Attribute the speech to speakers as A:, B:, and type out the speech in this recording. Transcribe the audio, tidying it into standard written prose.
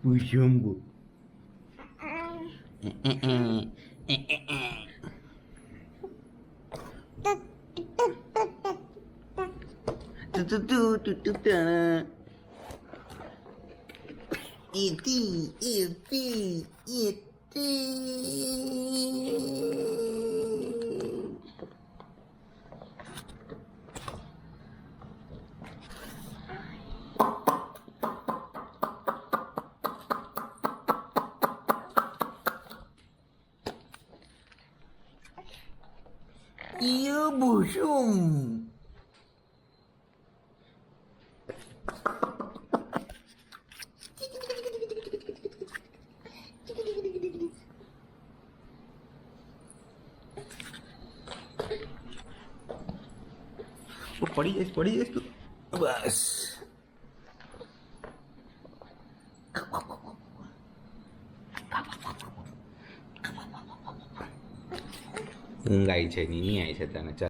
A: Puxumbo. Iya busung. પડી જઈશ તું. બસ ઊંઘ આવી છે, નીની આવી છે તને. ચાલ